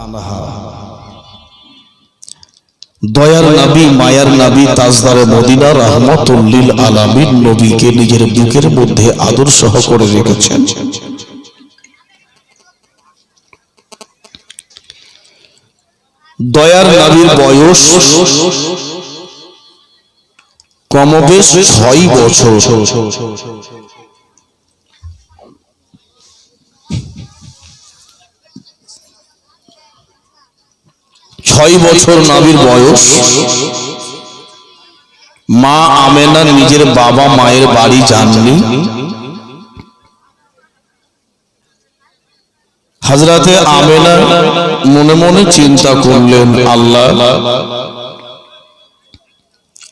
আনহা দয়ার নবী মায়ার নবী তাজদারে মদিনা রাহমাতুল লিল আলামিন নবীকে নিজের বুকের মধ্যে আদর সহ করে রেখেছেন। দয়ার নবীর বয়স কমবেশ 6 বছর। 6 বছর নবীর বয়স। মা আমেনা নিজের বাবা মায়ের বাড়ি যাননি। হযরতে আমেনা মনে মনে চিন্তা করলেন, আল্লাহ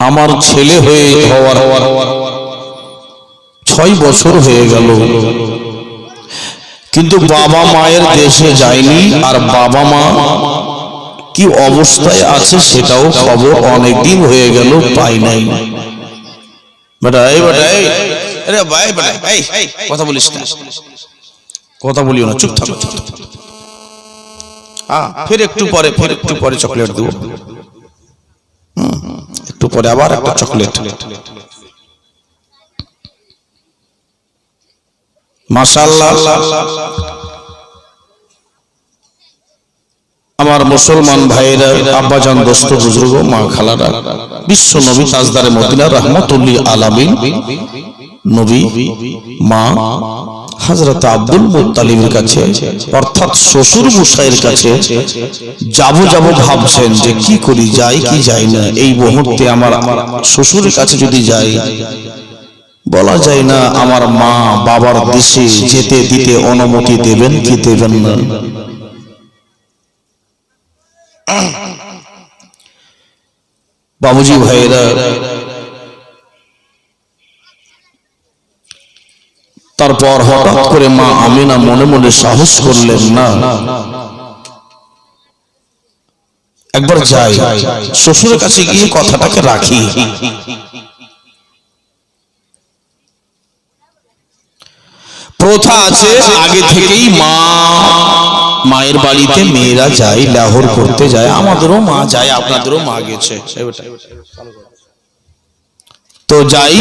আমার ছেলে হওয়ার 6 বছর হয়ে গেল, কিন্তু বাবা মায়ের দেশে যায়নি, আর বাবা মা কি অবস্থায় আছে সেটাও খবর অনেকদিন হয়ে গেল পাই নাই। কথা বলিস না, কথা বলিও না, চুপ থাকো। ফের একটু পরে চকলেট দেবো, একটু পরে আবার একটা চকলেট। মাশাআল্লাহ, আমার মুসলমান ভাইরা, আব্বাজান, দোস্ত, বুজুর্গ, মা খালারা, বিশ্ব নবী তাজদারে মদিনা রাহমাতুল লিল আলামিন নবী মা হযরত আব্দুল মুত্তালিবের কাছে অর্থাৎ শ্বশুর মশাইয়ের কাছে যাব ভাবছেন যে কি করি, যাই কি যাই না। এই মুহূর্তে আমার শ্বশুরের কাছে যদি যাই, বলা যায় না আমার মা বাবার দেশে যেতে দিতে অনুমতি দেবেন কি দেবেন না। বাবুজি ভাইরা, তারপর হঠাৎ করে মা আমিনা মনে মনে সাহস করলেন, না একবার যাই, শ্বশুরের কাছে গিয়ে কথাটাকে রাখি। প্রথা আছে আগে থেকেই, মায়ের বাড়িতে মেয়েরা যায়, লাহোর করতে যায়, আমাদেরও মা যায়, আপনাদেরও মা গেছে, তো যাই।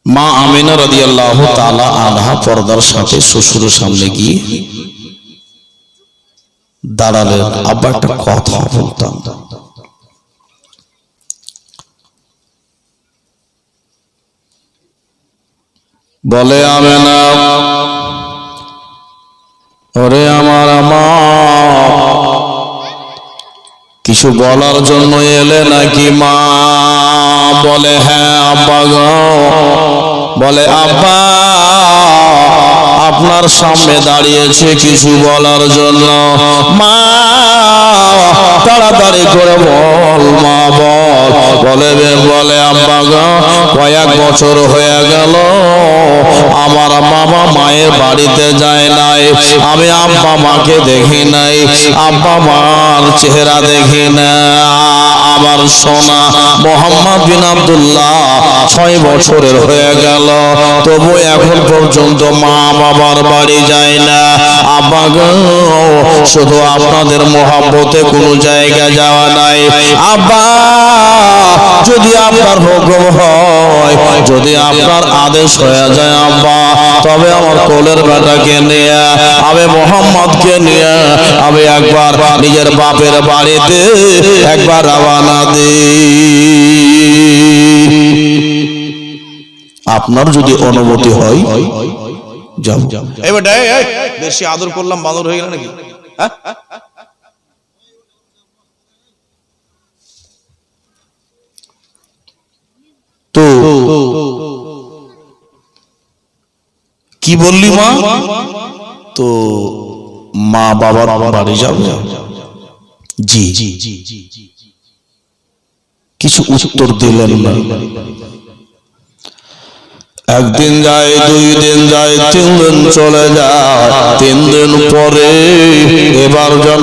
মা আমেনা রাদিয়াল্লাহু তাআলা আনহা পর্দার সাথে শ্বশুরের সামনে গিয়ে দাঁড়ালেন। আব্বা একটা কথা বলতাম। বলে আমেনা, ওরে আমার মা, কিছু বলার জন্য এলে নাকি মা? বলে হ্যাঁ আব্বা গো। বলে আব্বা আপনার সামনে দাঁড়িয়েছে কিছু বলার জন্য। মা তাড়াতাড়ি করে বল মা, বল। বলে আব্বা গো, কয়েক বছর হয়ে গেল আমার বাবা মায়ের বাড়িতে যায় নাই, আমি আব্বা মাকে দেখি নাই, আব্বা মার চেহারা দেখি না। আমার সোনা মোহাম্মদ বিন আব্দুল্লাহ 6 বছরের হয়ে গেল, তবু এখন পর্যন্ত মা বাবার বাড়ি যায় না। আব্বা গো, শুধু আপনাদের মহব্বতে কোনো জায়গা যাওয়া নাই। আব্বা যদি আপনার হুকুম হয়, যদি আপনার আদেশ হয়ে যায় আব্বা, তবে আমার কোলের বেটাকে নিয়ে, আমি মোহাম্মদকে নিয়ে আমি একবার নিজের বাপের বাড়িতে একবার রওনা দিই। আপনার যদি অনুমতি হয় যাও। এবার বেশি আদর করলাম, বাদর হয়ে গেল নাকি? তো কি বললি মা? তো মা বাবার বাড়ি যাবে? জি। কিছু উত্তর দিলেন না। একদিন যায়, 2 দিন যায়, 3 দিন চলে যায়। 3 দিন পরে এবার যেন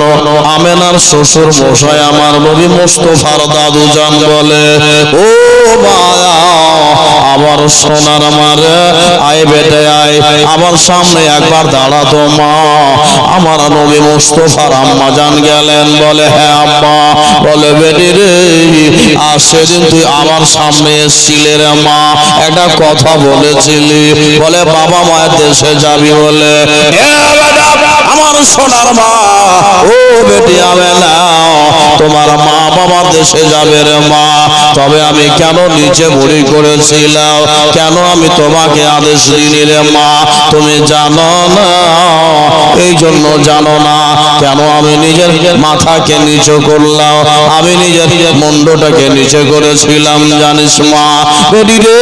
আমেনার শ্বশুর মশাই আমার নবী মুস্তাফার দাদু জান বলে, ও মায়া আমার সোনার মারে, আয় বেটে আয়, আমার সামনে একবার দাঁড়া তো মা। আমার নবী মুস্তাফার আম্মা জান গেলেন, বলে হ্যাঁ আম্মা। বলে বেটি রে, আর সেদিন তুই আমার সামনে এসেছিলে রে মা, একটা কথা বলেছিলি, বলে বাবা মায়ের দেশে যাবি বলে। আমার সোনার মা, ও বেটি আমেনা, তোমার মা বাবা দেশে যাবে রে মা, তবে আমি কেন নিচে বুড়ি করেছিলাম, কেন আমি তোমাকে আদেশ দিইনি রে মা, তুমি জানো না? এই জন্য জানো না কেন আমি নিজের মাথাকে নিচু করলাম, আমি নিজের মুন্ডটাকে নিচে করেছিলাম জানিস মা? বেটি রে,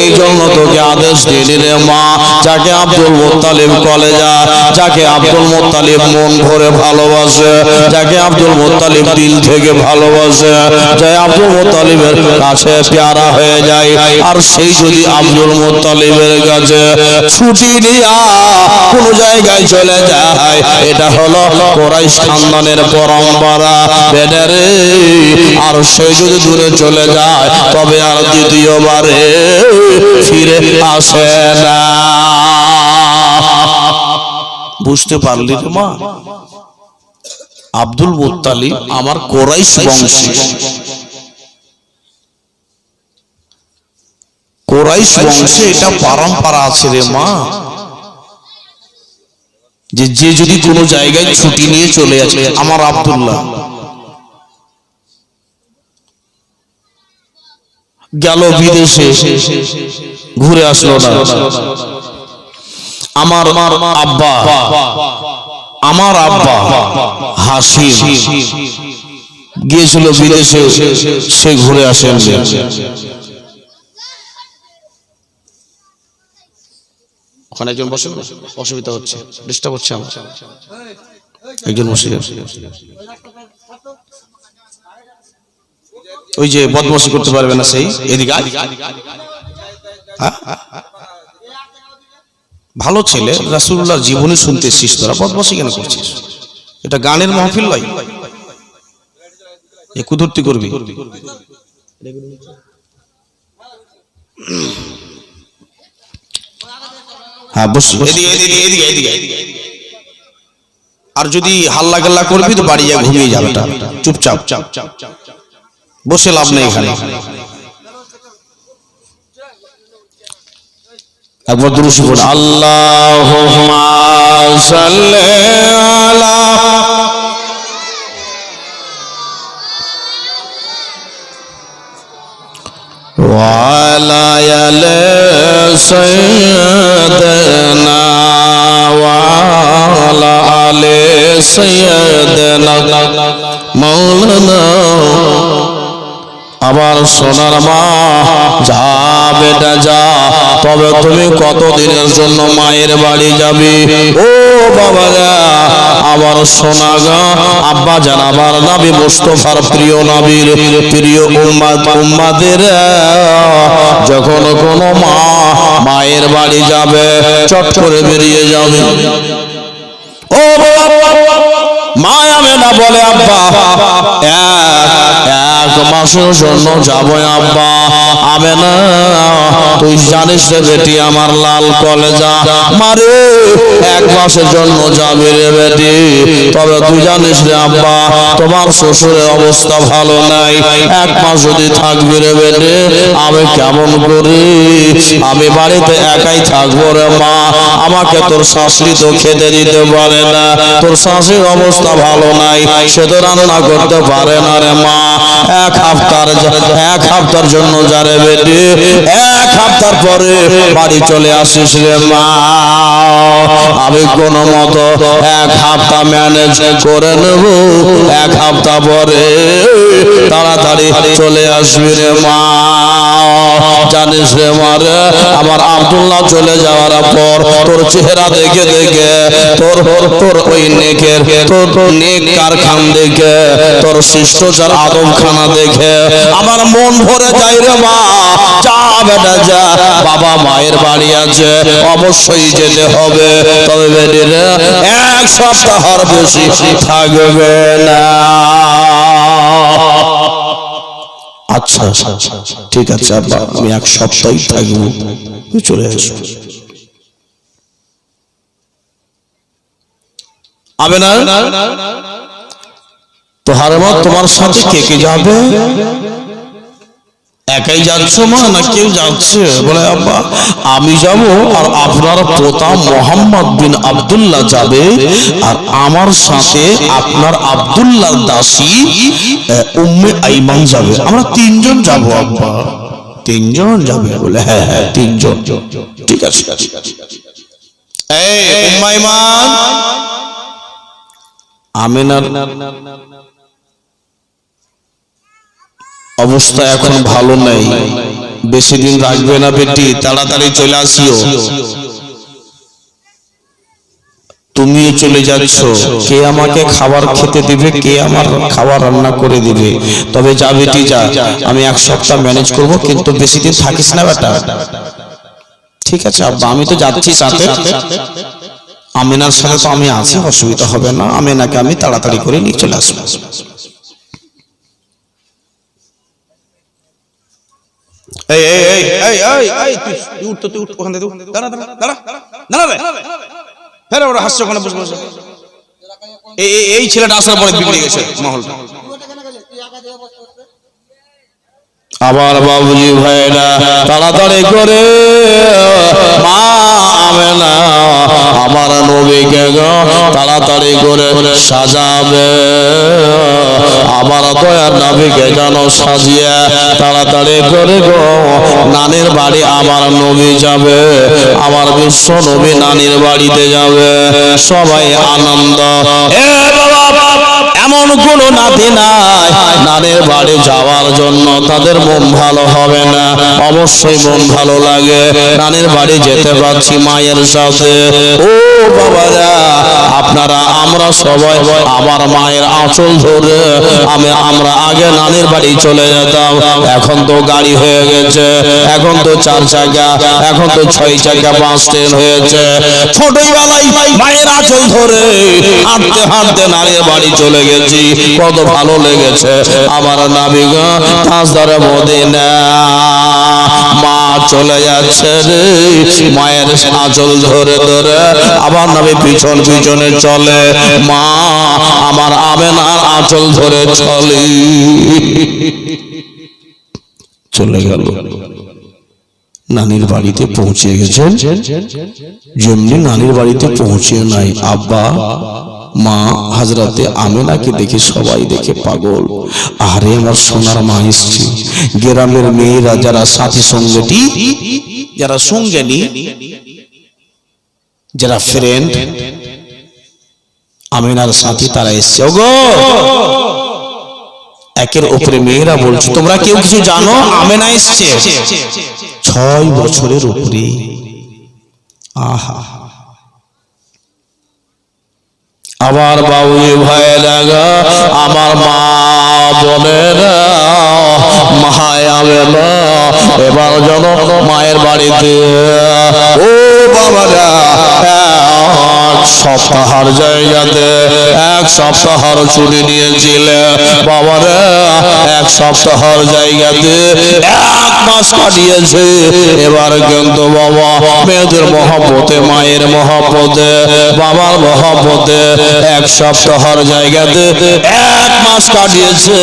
এই জন্য তোকে আদেশ দিইনি রে মা। যাকে আব্দুল মুত্তালিব কলেজা, যাকে আব্দুল মুত্তালিব মন ভরে ভালোবাসে, যাকে আব্দুল মুত্তালিব দিল থেকে ভালোবাসে, যে আব্দুল মুত্তালিবের কাছে প্যারা হয়ে যায়, আর সেই যদি আব্দুল মুত্তালিবের কাছে ছুটি দিয়া কোন জায়গায় চলে যায়, এটা হলো কুরাইশ খানদানের পরম্পরা বেডারে। আর সে যদি দূরে চলে যায়, তবে আর দ্বিতীয়বারে ফিরে আসে না। বুঝতে পারলি মা? আব্দুল মুত্তালিব আমার কুরাইশ বংশী, কুরাইশ বংশে এটা পরম্পরা আছে রে মা, যে যে যদি কোনো জায়গায় ছুটি নিয়ে চলে আসে, আমার আব্দুল্লাহ গেল বিদেশে, ঘুরে আসলো না, আমার আব্বা, আমার আব্বা হাসিম গিয়েছিল বিদেশে, সে ঘুরে আসেন। ওখানে একজন বসে, অসুবিধা হচ্ছে, ডিস্টার্ব হচ্ছে আমার, একজন বসে। ওই যে বদমাশি করতে পারবে না সেই, এদিকে ভালো ছেলে, রাসূলুল্লাহর জীবনী শুনতে এসেছিস, তোরা বদমাশি কেন করছিস? এটা গানের মাহফিল নয়, এ কুদরতি করবি। হ্যাঁ বস, আর যদি হাল্লা গাল্লা করবি তো বাড়ি যা ঘুমিয়ে যাবে, চুপচাপ বসে লাভ নেই এখানে। একবার দুরূদ পড়ুন, আল্লাহুম্মা সাল্লি আলা ওয়া আলা আলি সাইয়্যিদিনা ওয়া আলা আলি সাইয়্যিদিনা মাওলানা। আবার সোনার মা, যা বেটা যা, তবে তুমি কতদিনের জন্য মায়ের বাড়ি যাবে? ও বাবা যা, আবার সোনা গা, আব্বা জান, আবার নবী মুস্তাফার প্রিয় নবীর প্রিয় উম্মাদের যখন কোনো মা মায়ের বাড়ি যাবে, চট করে বেরিয়ে যাবে। ও মা আমেনা বলে, আব্বা এক মাসের জন্য যাবো আব্বা। আমেনা, তুই জানিস রে বেটি আমার লাল কলেজা, মারে 1 মাসের জন্য যাবি রে বেটি, তবে তুই জানিস রে আব্বা তোমার শ্বশুরের অবস্থা ভালো নাই, 1 মাস যদি থাকবি রে বেটি, আমি কেমন করি, আমি বাড়িতে একাই থাকবো রে মা, আমাকে তোর শাশুড়ি তো খেতে দিতে পারে না, তোর শাশুড়ির অবস্থা ভালো নাই, সে তো রান্না করতে পারে না রে মা। 1 সপ্তাহের জন্য যারে বেটি, 1 সপ্তাহ পরে বাড়ি চলে আসিস রে মা, আমি কোন মতো 1 সপ্তাহ ম্যানেজ করে নেব, 1 সপ্তাহ পরে তাড়াতাড়ি চলে আসবি রে মা। জানিস রে মারে, আমার আব্দুল্লাহ চলে যাওয়ার পর তোর চেহারা দেখে দেখে, তোর ওই নেকের, তোর নেক কারখান দেখে, তোর শিষ্টাচার আদবখানা দেখে আমার মন ভরে যায় রে মা। যা বেটা যা, বাবা মায়ের বাড়ি আছে অবশ্যই যেতে হবে, তবে বেটিরা 1 সপ্তাহের বেশি থাকবে না। আচ্ছা ঠিক আছে আব্বা, আমি 1 সপ্তাহই থাকবো, চলে আসো। আবে না তো হারমত, তোমার সাথে কে কে যাবে? একাই যাচ্ছ মা, না কেউ যাচ্ছে? বলে আব্বা আমি যাব, আর আপনার পোতা মোহাম্মদ বিন আব্দুল্লাহ যাবে, আর আমার সাথে আপনার আব্দুল্লাহ দাসী উম্মে আইমান যাবে, আমরা 3 জন যাব আব্বা। 3 জন যাবে? বলে হ্যাঁ হ্যাঁ 3 জন, ঠিক আছে। এই উম্মে আইমান, আমিনার অবস্থা এখন ভালো নাই, বেশি দিন রাখবে না বেটি, তাড়াতাড়ি চলে আসিও। তুমিও চলে যাচ্ছ, কে আমাকে খাবার খেতে দিবে, কে আমার খাবার রান্না করে দিবে? তবে যা বেটি যা, আমি 1 সপ্তাহ ম্যানেজ করব, কিন্তু বেশি দিন থাকিস না বেটা। ঠিক আছে আব্বা, আমি তো যাচ্ছি সাথে, আমিনার সাথে তো আমি আছি, অসুবিধা হবে না, আমিনাকে আমি তাড়াতাড়ি করে নিয়ে চলে আসবো। এই এই এই এই এই তুই উঠ, তুই উঠ, ওখান থেকে দাঁড়া দাঁড়া দাঁড়া দাঁড়া রে, ফের ওরা হাসছে ওখানে বসে বসে। এই ছেলেটা আসার পরে বিগড়ে গেছে মহলটা। আবার বাবুজি ভাইরা তাড়াতাড়ি করে মা আমেনা আমার নবীকে তাড়াতাড়ি করে সাজাবে, আমার দয়ার নবীকে যেন সাজিয়ে তাড়াতাড়ি করে গো নানির বাড়ি আমার নবী যাবে, আমার বিশ্ব নবী নানির বাড়িতে যাবে, সবাই আনন্দ। এমন কোন নাতি নাই নানির বাড়ি যাওয়ার জন্য তাদের মন ভালো হবে না, অবশ্যই মন ভালো লাগে, নানির বাড়ি যেতে পারছি মায়ের সাথে। ও বাবারা আপনারা, আমরা সবাই আমার মায়ের আঁচল ধরে আমরা আগে নানির বাড়ি চলে যেতাম, এখন তো গাড়ি হয়ে গেছে, এখন তো 4 চাকা, এখন তো 6 চাকা 5 ট্রেন হয়েছে। ছোটবেলায় মায়ের আঁচল ধরে হাঁটতে হাঁটতে নানির বাড়ি চলে গেছি, কত ভালো লেগেছে আমার নাবিগা তাজদারে মদিনা। মা চলে যাচ্ছে রে, মায়ের আঁচল ধরে ধরে আবার নবী পিছন পিছনে চলে, মা আমার আমেনার আঁচল ধরে চলে চলে গেল। নানির বাড়িতে পৌঁছে গেছেন, যেমনি নানির বাড়িতে পৌঁছে নাই আব্বা মা হযরতে আমেনাকে দেখে সবাই দেখে পাগল, আরে আমার সোনার মা এসেছে। গ্রামের মেয়েরা যারা সাথী সঙ্গী, যারা সঙ্গিনী, যারা ফ্রেন্ড আমেনার সাথী, তারা এসেছে। ওগো একের উপরে মেয়েরা বলছে, তোমরা কেউ কিছু জানো? আমেনা এসেছে 6 বছরের উপরে। আহা, আবার বাবুজি ভাইয়েরা আমার মা বোনেরা মায়াবেলা এবার যেন মায়ের বাড়িতে, ও বাবারা 1 সপ্তাহের জায়গাতে 1 সপ্তাহের ছুটি নিয়েছিলে বাবারা, 1 সপ্তাহের জায়গাতে 1 মাস কাটিয়েছে। এবার কিন্তু বাবা মেয়েদের মহব্বতে, মায়ের মহব্বতে, বাবার মহব্বতে 1 সপ্তাহের জায়গাতে 1 মাস কাটিয়েছে।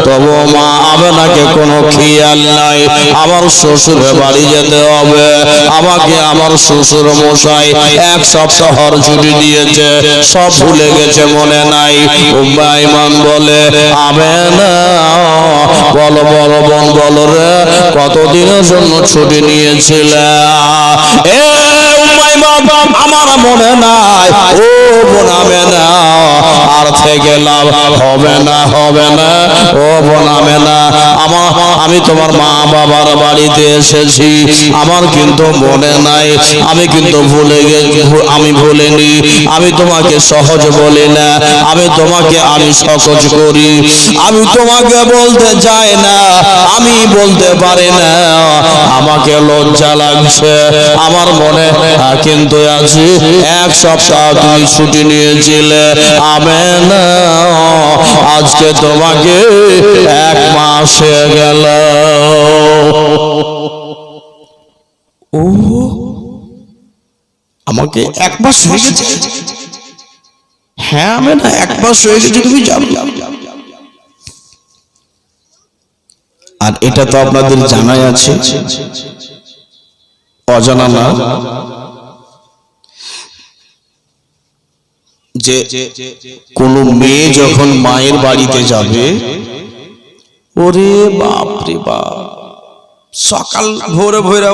তবু মা আমেনাকে কোনো খেয়াল নাই, আমার শ্বশুরের বাড়ি যেতে হবে, আমাকে আমার শ্বশুর মশাই 1 সপ্তাহের ছুটি দিয়েছে, সব ভুলে গেছে, মনে নাই। উম্মে আইমান বলে, আমেনা বলো বলো বোন বলো রে, কতদিনের জন্য ছুটি নিয়েছিলে? এ উম্মে বাবা আমার মনে নাই ও বোন আমেনা আর থেকে লাভ হবে না ও বোন আমেনা আমি তোমার মা বাবার বাড়িতে এসেছি আমার কিন্তু মনে নাই আমি কিন্তু ভুলে গেছি আমি ভুলিনি আমি তোমাকে সহজ বলি না আমি তোমাকে আমি সহজ করি আমি তোমাকে বলতে চাই না আমি বলতে পারি না আমাকে লজ্জা লাগছে আমার মনে কিন্তু আছি এক সপ্তাহ তুমি ছুটি নিয়েছিলে আমেনা আজকে তোমাকে এক মাস হয়ে গেল ও আমাকে এক মাস হয়ে গেছে হ্যাঁ আমেনা এক মাস হয়ে গেছে তুমি যাবে আর এটা তো আপনাদের জানাই আছে অজানা না যে কোন মেয়ে যখন মায়ের বাড়িতে যাবে ওরে বাপ রে বাপ সকাল ভোরে ভোরে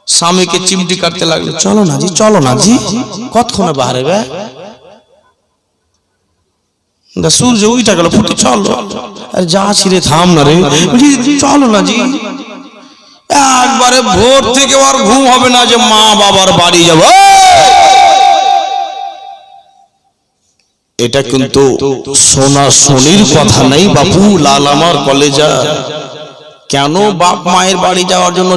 স্বামীকে চিমটি কাটতে লাগলো চলো না জি কতক্ষণে বাহারে বে সূর্য উইটা গেল ফুটে চলো আরে যা ছিড়ে থাম না রে চলো না জি একবারে ভোর থেকে আর ঘুম হবে না যে মা বাবার বাড়ি যাব এটা কিন্তু সোনা সোনির কথা নাই বাপু লাল আমার কলেজা কেন বাপ মায়ের বাড়ি যাওয়ার জন্য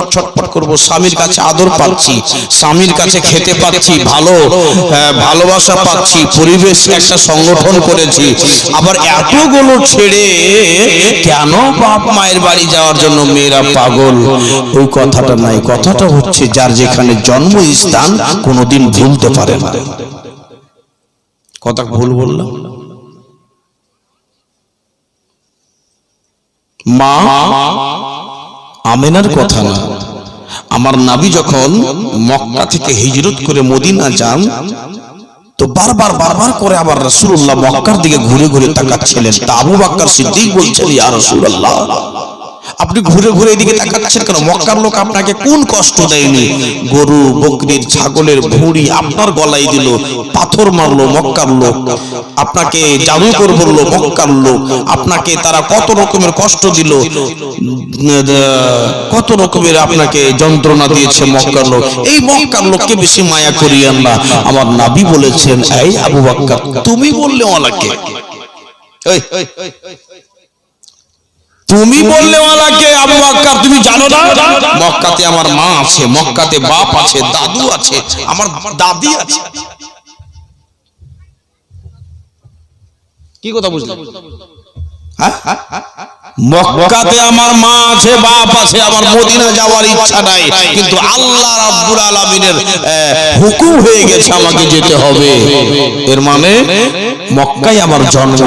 ছটফট করব স্বামীর কাছে আদর পাচ্ছি স্বামীর কাছে খেতে পাচ্ছি ভালো ভালোবাসা পাচ্ছি পরিবেশ একটা সংগঠন করেছি আবার এতগুলো ছেড়ে কেন বাপ মায়ের বাড়ি যাওয়ার জন্য মেয়েরা পাগল ওই কথাটা নাই কথাটা হচ্ছে যার যেখানে জন্মস্থান কোনোদিন ভুলতে পারে না কথা ভুল বললাম মা আমেনার কথা না আমার নবী যখন মক্কা থেকে হিজরত করে মদিনা যান তো বারবার করে আবার রাসূলুল্লাহ মক্কার দিকে ঘুরে ঘুরে তাকাচ্ছিলেন তা আবু বকর সিদ্দিক বলছেন ইয়া রাসূলুল্লাহ আপনি ঘুরে ঘুরে এদিকে তাকাচ্ছেন কেন মক্কার লোক আপনাকে কোন কষ্ট দেয়নি গরু বকরির ছাগলের ভুঁড়ি আপনার গলায় দিল পাথর মারলো মক্কার লোক আপনাকে জাদুকর বললো মক্কার লোক আপনাকে তারা কত রকমের কষ্ট দিল কত রকমের আপনাকে যন্ত্রণা দিয়েছে মক্কার লোক এই মক্কার লোককে বেশি মায়া করিয়েন না আমার নবী বলেছেন এই আবু বকর তুমি বললে ওয়ালাকে তুমি বললে ওয়ালাকে আবু বকর তুমি জানো না মক্কাতে আমার মা আছে মক্কাতে বাপ আছে দাদু আছে আমার দাদি আছে কি কথা বুঝলে মক্কাতে আমার মা আছে বাপ আছে আমার মদিনা যাওয়ার ইচ্ছা নাই কিন্তু আল্লাহ রাব্বুল আলামিনের হুকুম হয়ে গেছে আমাকে যেতে হবে এর মানে মক্কায় আমার জন্ম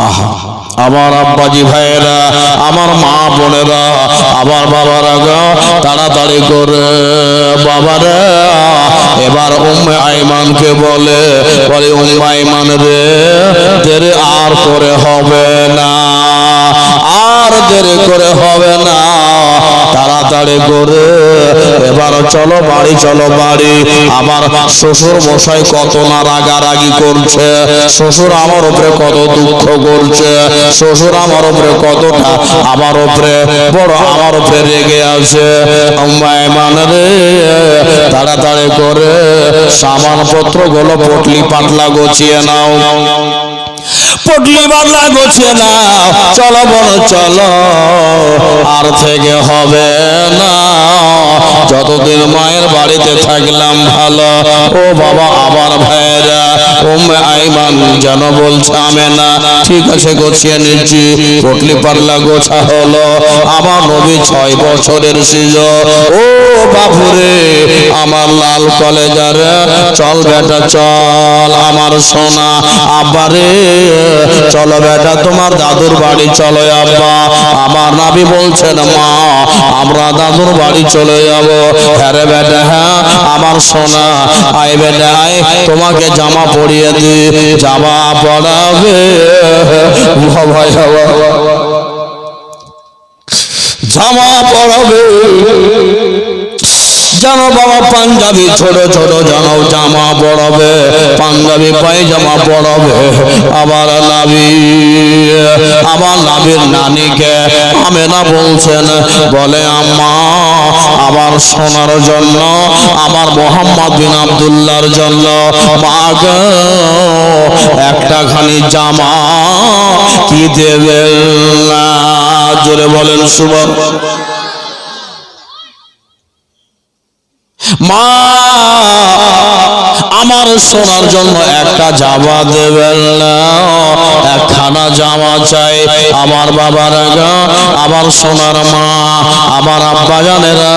আহা আমার আব্বাজি ভাইরা আমার মা বোনেরা আমার বাবারা তাড়াতাড়ি করে বাবারা এবার উম্মে আইমানকে বলে উম্মে আইমান রে দেরি আর করে হবে না আর দেরি করে হবে না তাড়াতাড়ি করে এবার চলো বাড়ি আমার শ্বশুর মশাই কত না রাগারাগি করছে শ্বশুর আমার উপরে কত দুঃখ করছে শ্বশুর আমার উপরে কতটা আমার উপরে বড় আমার উপরে রেগে আছে উম্মে আইমান রে তাড়াতাড়ি করে সামানপত্র গুলো পটলি পাতলা গোছিয়ে নাও পটলি পাতলা গোছিয়ে নাও চলো বলো চলো আর থেকে হবে না যতদিন মায়ের বাড়িতে থাকলাম ভালো ও বাবা আমার ভাইরা উম্মে আইমান যেন বলছে আমেনা ঠিক আছে গোছিয়ে নিচ্ছি পটলি পাতলা গোছা হলো আমার নবী 6 বছরের ছিল ও বাপুরে আমার লাল কলেজার চল বেটা চল আমার সোনা আব্বারে চলো বেটা তোমার দাদুর বাড়ি চলো আব্বা আমার নবী বলছেন মা আমরা দাদুর বাড়ি চলে যাব হ্যাঁ রে বেটা হ্যাঁ আমার সোনা আয় বেটা আয় তোমাকে জামা পরিয়ে দি জামা পরাবে ভাই জামা পরাবে জানো বাবা পাঞ্জাবি ছোট ছোট জানো জামা পড়াবে, পাঞ্জাবি পায়জামা পড়াবে। আবার নাবির নানিকে আমেনা বলছেন, বলে আম্মা আমার সোনার জন্য, আমার মোহাম্মদ বিন আব্দুল্লাহর জন্য মা গো একটা খানি জামা কি দেবে? জোরে বলেন সুবহান। মা আমার সোনার জন্য একটা জামা দেবেন না, একখানা জামা চাই। আমার বাবারা গো, আমার সোনার মা, আমার আব্বা জানেরা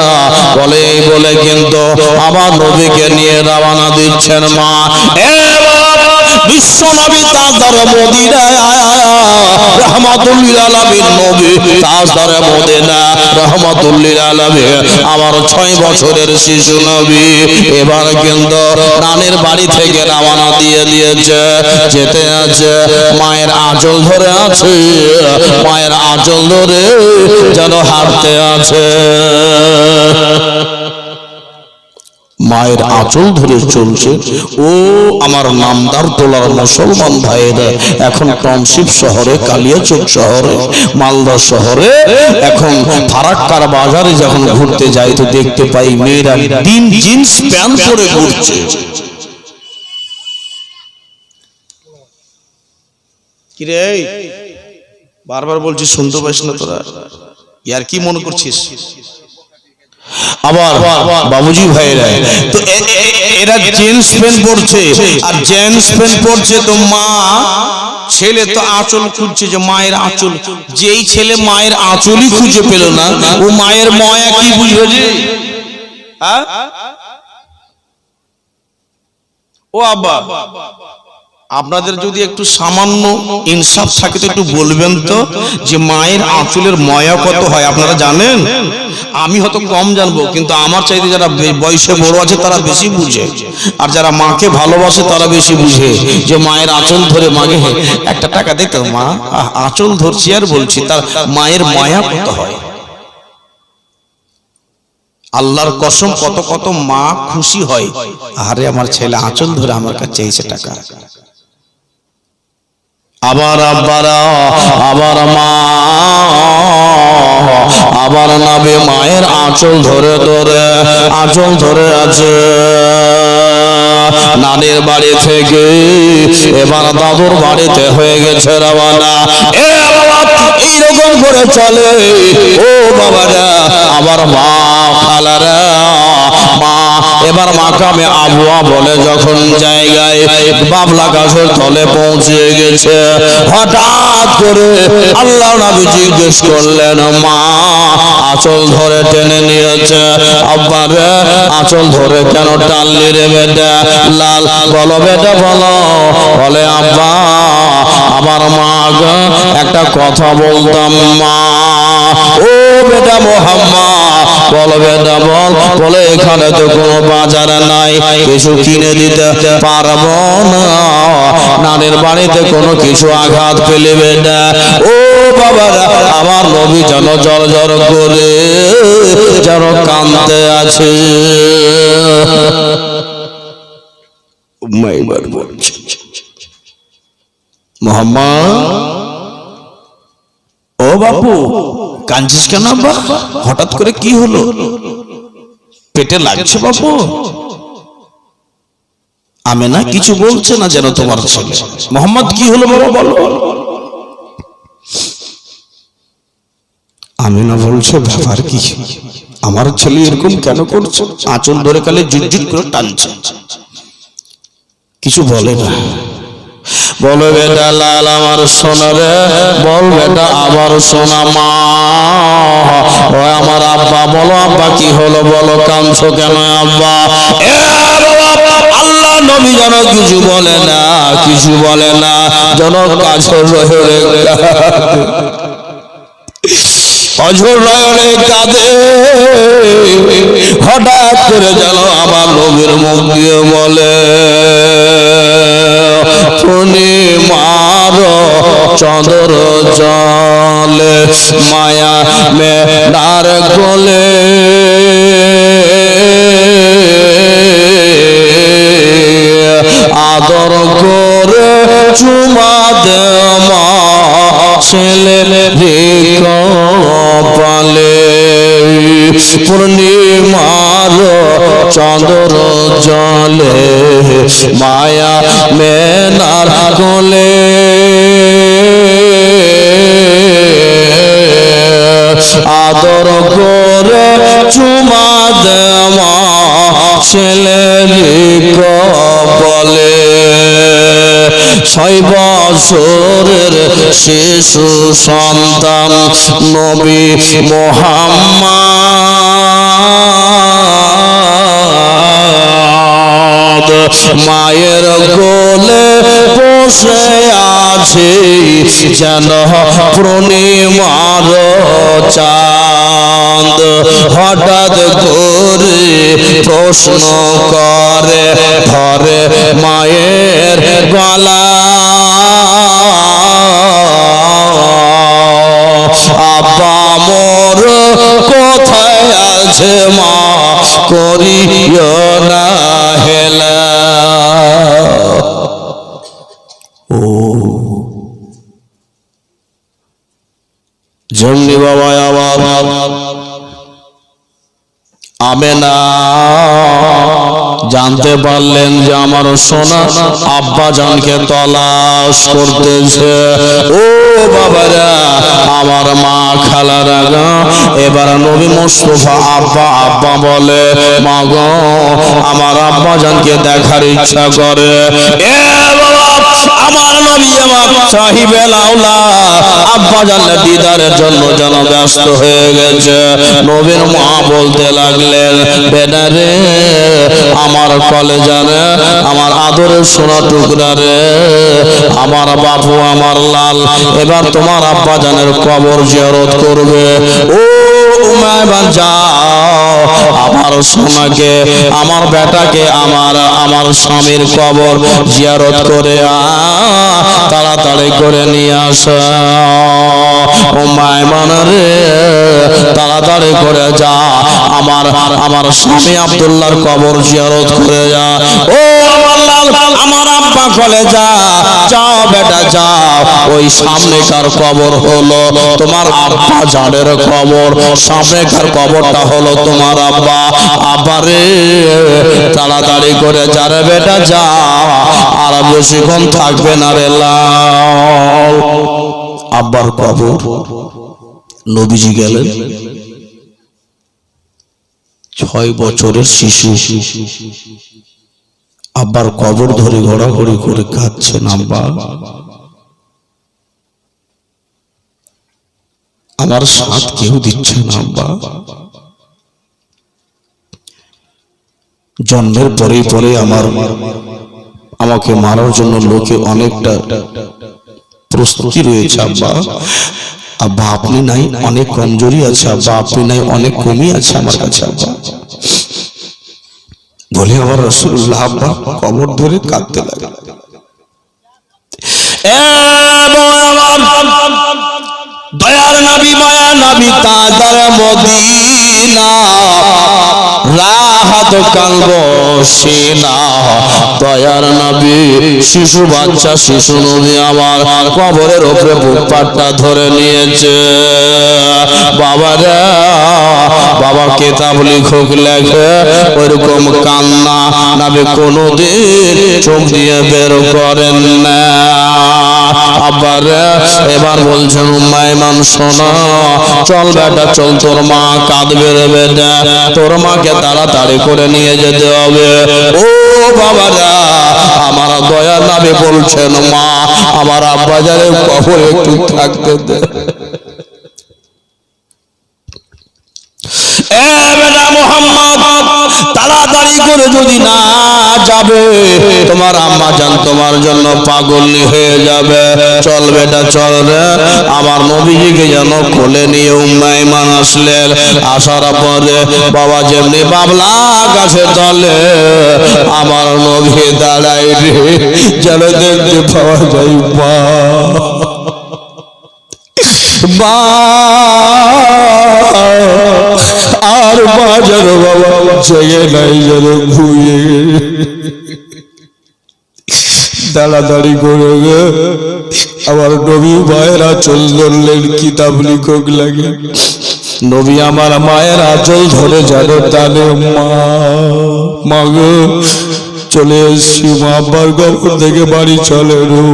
বলে বলে কিন্তু আমার নবীকে নিয়ে রওনা দিচ্ছেন মা। বিশ্ব নবী তাজদার মদিনা রাহমাতুল লিল আলামিন নবী তাজদার মদিনা রাহমাতুল লিল আলামিন আমার 6 বছরের শিশু নবী এবার কিন্তু নানির বাড়ি থেকে রওনা দিয়ে দিয়েছে। যেতে আছে মায়ের আঁচল ধরে আছে, মায়ের আঁচল ধরে যেন হাঁটতে আছে, মায়ের আঁচল ধরে চলছে। ও আমার নামদার তোলার মুসলমান ভাইয়েরা, এখন টাউনশিপ শহরে, কালিয়াচক শহরে, মালদা শহরে, এখন ফারাক্কার বাজারে যখন ঘুরতে যাই তো দেখতে পাই মেয়েরা জিন্স প্যান্ট পরে ঘুরছে। কিরে বারবার বলছি শুনতে পাইস না তোরা? ইয়ার কি মনে করছিস? আবার বাবুজি ভাইরা তো এরা জিন্স প্যান্ট পরছে, আর জিন্স প্যান্ট পরছে তো মা ছেলে তো আঁচল খুঁজছে, যে মায়ের আঁচল। যেই ছেলে মায়ের আঁচলই খুঁজে পেল না, ও মায়ের মায়া কি বুঝবে যে? ও আব্বা, আপনাদের যদি একটু সামান্য ইনসাফ থাকে তো একটু বলবেন তো, যে মায়ের আঁচলের ময়া কত হয় আপনারা জানেন? আমি হয়তো কম জানবো, কিন্তু আমার চাইতে যারা বয়সে বড় আছে তারা বেশি বুঝে, আর যারা মাকে ভালোবাসে তারা বেশি বুঝে যে মায়ের আঁচল ধরে মাকে একটা টাকা দিত, মা আঁচল ধরছি আর বলছি, তার মায়ের মায়া কত হয়। আল্লাহর কসম কত কত মা খুশি হয়, আরে আমার ছেলে আঁচল ধরে আমার কাছে চেয়েছে টাকা। আবার আব্বারা, আবার মা, আবার নাবে মায়ের আঁচল ধরে ধরে আঁচল ধরে আছে। নানির বাড়ি থেকে এবার দাদুর বাড়িতে হয়ে গেছে রওনা। এইরকম করে চলে ও বাবারা, আবার মা খালারা, মা এবার মাকামে আবুয়া বলে যখন জায়গায় বাবলা গাছের তলে পৌঁছে গেছে, হঠাৎ করে আল্লাহ নবী জিজ্ঞেস করলেন, মা আঁচল ধরে টেনে নিয়েছে, আব্বা রে আঁচল ধরে কেন টানলি রে বেটা? লাল বলো বেটা বলো। বলে আব্বা আমার মা গো একটা কথা বলতাম মা। ও বেটা মোহাম্মদ বলো বেটা বল। বলে এখানে তো কোনো বাজার নাই, কিছু কিনে দিতে পারবো না, নানির বাড়িতে কোনো কিছু আঘাত পেলে বেটা। ও বাবারা, আমার নবী যেন জল জল করে যেন কাঁদতে আছে। মোহাম্মদ ও বাপু কাঁদছিস কেন? হঠাৎ করে কি হলো? পেটে লাগছে বাপু? আমেনা কিছু বলছে না যেন তোমার ছেলে? মোহাম্মদ কি হলো বাবা বলো? আমেনা বলছে ব্যাপার কি, আমার ছেলে এরকম কেন করছে? আঁচল ধরে কালে জুট করে টানছে, কিছু বলে না। বলো বেটা লাল আমার সোনা রে, বল বেটা আবার সোনা মা। ও আমার আব্বা, বলো আব্বা কি হলো বলো, কাঁদছো কেন আব্বা? আল্লাহ নবী যেন কিছু বলে না, কিছু বলে না, যেন কাছে রয়ে অঝর নয়নে কাঁদে। হঠাৎ করে যেন আমার নবীর মুখ দিয়ে বলে, তুমি মার চন্দ্র জলে মায়া মেনার গোলে পূর্ণিমার চন্দ্র জলে মায়া মেনার কোলে আদর করে চুমা দেওয়া ছেলের কপালে 6 বছরের শিশু সন্তান নবী মুহাম্মদ মায়ের কোলে বসে আছে যেন পূর্ণিমার চাঁদ হঠাৎ করে প্রশ্ন করে ধরে মায়ের গলা আব্বা মোর কোথায় আছে মা করিও না হেলা যেমনি বাবা আমার আমেনা জানতে পারলেন যে আমার সোনা আব্বা জানকে তলাশ করতেছে ও বাবারা আমার মা খালারা এবার নবী মুস্তাফা আব্বা আব্বা বলে মা গো আমার আব্বা জানকে দেখার ইচ্ছা করে এ বাবা আমার নবী আমার সাহিবে লাউলা আব্বা জানের দিদারের জন্য যেন ব্যস্ত হয়ে গেছে নবীর মা বলতে লাগলেন বেটা রে আমার কলেজা রে আমার আদরের সোনা টুকরা রে আমার বাপু আমার লাল এবার তোমার আব্বা জানের কবর জিয়ারত করবে ও উমাইমান যাও আমার সোনাকে আমার বেটাকে আমার স্বামীর কবর জিয়ারত করে তাড়াতাড়ি করে নিয়ে আসো উমাইমান রে তাড়াতাড়ি করে যা আমার স্বামী আব্দুল্লাহর কবর জিয়ারত করে যা ও আমার লাল আমার আব্বা কলে যাও বেটা যাও ওই সামনেকার কবর হলো তোমার আব্বা জানের কবর সামনেকার কবরটা হলো তোমার আব্বা রে তাড়াতাড়ি করে যারে বেটা যাও আর বেশিক্ষণ থাকবে না রে লাল আব্বার কবর নবীজি গেলেন 6 বছরের শিশু আব্বার কবর ধরে ঘোরাঘুরি করে কাঁদছেন আব্বা আমার সাথ কেউ দিচ্ছে না আব্বা জন্মের পরেই পরে আমাকে মারার জন্য লোকে অনেকটা প্রস্তুতি রয়েছে আব্বা আব্বা আপনি নাই অনেক কমজোরি আছে আব্বা আপনি নাই অনেক কমই আছে আমার কাছে আব্বা বলে আমার রাসূলুল্লাহ আব্বা কবর ধরে কাঁদতে লাগলেন দয়ার নবী মায়া নবী তাজার মদিনা রাহাত কালব সিনা দয়ার নবী শিশু বাচ্চা শিশু নবী আমার কবরের উপরে বুক পাটটা ধরে নিয়েছে বাবারা বাবা কিতাব লিখুক লেখে ওইরকম কান্না নবী কোনোদিন চোখ দিয়ে বের করেন না আবার এবার বলছেন উম্মাইমান শোনো চল বেটা চল তোর মা কাঁদবে রে বেটা তোর মাকে তাড়াতাড়ি করে নিয়ে যেতে হবে ও বাবারা আমার দয়া নবী বলছেন মা আমার আব্বা জানে কবরে একটু থাকতে দে এ বেটা মুহাম্মদ তাড়াতাড়ি করে যদি না যাবে তোমার আম্মা জান তোমার জন্য পাগল হয়ে যাবে চল বেটা চল রে আমার নবীজিকে যেন কোলে নিয়ে উম্মাইমান আসলেন আসার পরে বাবা যেমনি বাবলা গাছের তলে আমার নবী দাঁড়াই রে যেন দেখতে পাওয়া যায় মা আর বাজার বাবা জেগে নাই যেন ভুয়ে দাঁড়াদাড়ি করে আমার নবী ভাইরা চল ধরলেন কিতাব লিখক লাগে নবী আমার মায়ের আঁচল ধরে যেন টানে, মা গো চলে এসছি, মা আব্বার গর্ভ থেকে বাড়ি চলে রো।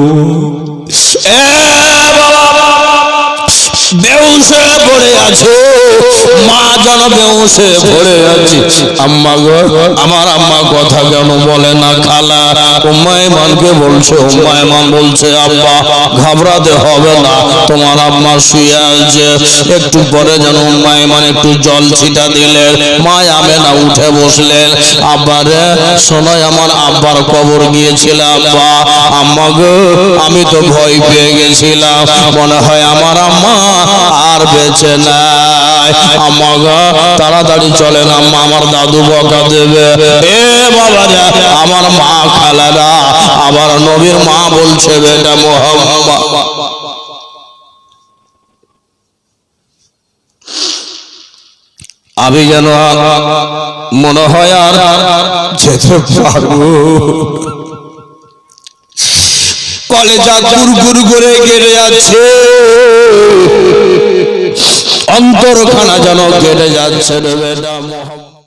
বেউসে পড়ে আছে মা, যেন বেউসে পড়ে আছে। আম্মা গো, আমার আম্মা কথা কেন বলে না? খালা উম্মায়মানকে বলছে, উম্মায়মান বলছে আব্বা ঘাবড়াতে হবে না, তোমার আম্মা শুয়ে আছে। একটু পরে যেন উম্মায়মান একটু জল ছিটা দিলেন, মা আমেনা উঠে বসলেন। আব্বা রে শোনাই, আমার আব্বার কবর গিয়েছিলাম আব্বা। আম্মা গো আমি তো ভয় পেয়ে গেছিলাম, মনে হয় আমার আম্মা আর বেঁচে নাই। আম্মা গো তাড়াতাড়ি চলেন, আম্মা আমার দাদু বকা দেবে। এ বাবা রে, আমার মা খালারা, আবার নবীর মা বলছে বেটা মোহাম্মদ। আমি যেন মনে হয় আর যেতে পারবো, কলেজা গুড়গুড় করে কেটে যাচ্ছে, অন্তরখানা যেন কেটে যাচ্ছে রে বেটা মোহাম্মদ।